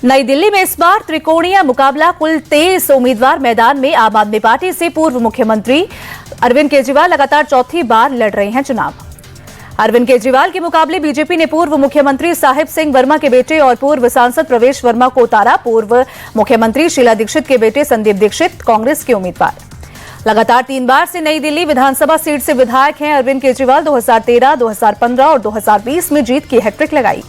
नई दिल्ली में इस बार त्रिकोणीय मुकाबला, कुल 23 उम्मीदवार मैदान में। आम आदमी पार्टी से पूर्व मुख्यमंत्री अरविंद केजरीवाल लगातार चौथी बार लड़ रहे हैं चुनाव। अरविंद केजरीवाल के मुकाबले बीजेपी ने पूर्व मुख्यमंत्री साहिब सिंह वर्मा के बेटे और पूर्व सांसद प्रवेश वर्मा को उतारा। पूर्व मुख्यमंत्री शीला दीक्षित के बेटे संदीप दीक्षित कांग्रेस के उम्मीदवार। लगातार 3 बार से नई दिल्ली विधानसभा सीट से विधायक हैं अरविंद केजरीवाल। 2013, 2015 और 2020 में जीत की हैट्रिक लगाई।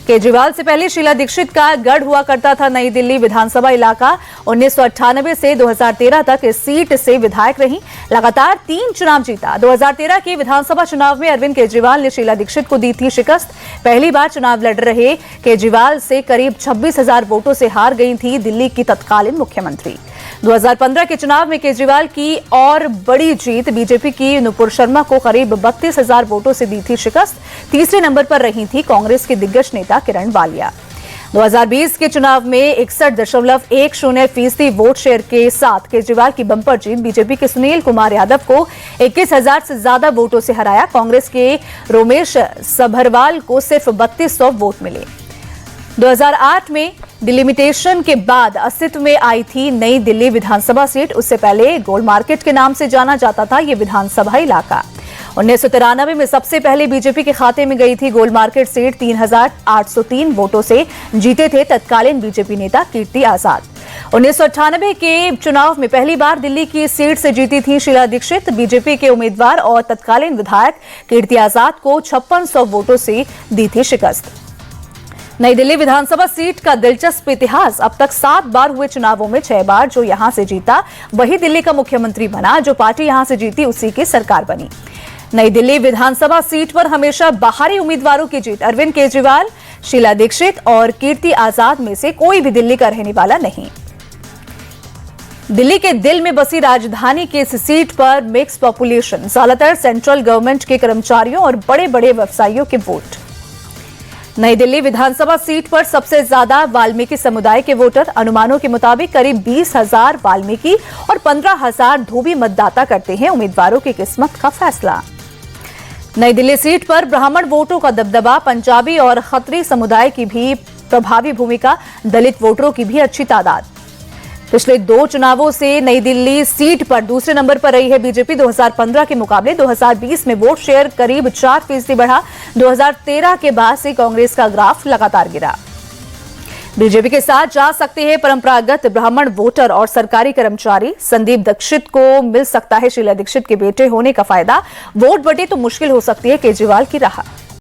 केजरीवाल से पहले शीला दीक्षित का गढ़ हुआ करता था नई दिल्ली विधानसभा इलाका। 1998 से 2013 तक इस सीट से विधायक रही। लगातार 3 चुनाव जीता। 2013 के विधानसभा चुनाव में अरविंद केजरीवाल ने शीला दीक्षित को दी थी शिकस्त। पहली बार चुनाव लड़ रहे केजरीवाल से करीब 26,000 वोटों से हार गई थी दिल्ली की तत्कालीन मुख्यमंत्री। 2015 के चुनाव में केजरीवाल की और बड़ी जीत। बीजेपी की नुपुर शर्मा को करीब 32,000 वोटों से दी थी शिकस्त। तीसरे नंबर पर रही थी कांग्रेस के दिग्गज नेता किरण वालिया। 2020 के चुनाव में 61.10% वोट शेयर के साथ केजरीवाल की बंपर जीत। बीजेपी के सुनील कुमार यादव को 21,000 से ज्यादा वोटों से हराया। कांग्रेस के रोमेश सभरवाल को सिर्फ 3200 वोट मिले। 2008 में डिलिमिटेशन के बाद अस्तित्व में आई थी नई दिल्ली विधानसभा सीट। उससे पहले गोल्ड मार्केट के नाम से जाना जाता था ये विधानसभा इलाका। 1993 में सबसे पहले बीजेपी के खाते में गई थी गोल्ड मार्केट सीट। 3,803 वोटों से जीते थे तत्कालीन बीजेपी नेता कीर्ति आजाद। 1998 के चुनाव में पहली बार दिल्ली की सीट से जीती थी शीला दीक्षित। बीजेपी के उम्मीदवार और तत्कालीन विधायक कीर्ति आजाद को 5600 वोटों से दी थी शिकस्त। नई दिल्ली विधानसभा सीट का दिलचस्प इतिहास। अब तक 7 बार हुए चुनावों में 6 बार जो यहां से जीता वही दिल्ली का मुख्यमंत्री बना। जो पार्टी यहां से जीती उसी की सरकार बनी। नई दिल्ली विधानसभा सीट पर हमेशा बाहरी उम्मीदवारों की जीत। अरविंद केजरीवाल, शीला दीक्षित और कीर्ति आजाद में से कोई भी दिल्ली का रहने वाला नहीं। दिल्ली के दिल में बसी राजधानी की इस सीट पर मिक्स पॉपुलेशन, ज्यादातर सेंट्रल गवर्नमेंट के कर्मचारियों और बड़े बड़े व्यवसायियों के वोट। नई दिल्ली विधानसभा सीट पर सबसे ज्यादा वाल्मीकि समुदाय के वोटर। अनुमानों के मुताबिक करीब 20,000 वाल्मीकि और 15,000 धोबी मतदाता करते हैं उम्मीदवारों की किस्मत का फैसला। नई दिल्ली सीट पर ब्राह्मण वोटों का दबदबा। पंजाबी और खत्री समुदाय की भी प्रभावी भूमिका। दलित वोटरों की भी अच्छी तादाद। पिछले 2 चुनावों से नई दिल्ली सीट पर दूसरे नंबर पर रही है बीजेपी। 2015 के मुकाबले 2020 में वोट शेयर करीब 4% बढ़ा। 2013 के बाद से कांग्रेस का ग्राफ लगातार गिरा। बीजेपी के साथ जा सकते हैं परंपरागत ब्राह्मण वोटर और सरकारी कर्मचारी। संदीप दीक्षित को मिल सकता है शीला दीक्षित के बेटे होने का फायदा। वोट बटे तो मुश्किल हो सकती है केजरीवाल की राह।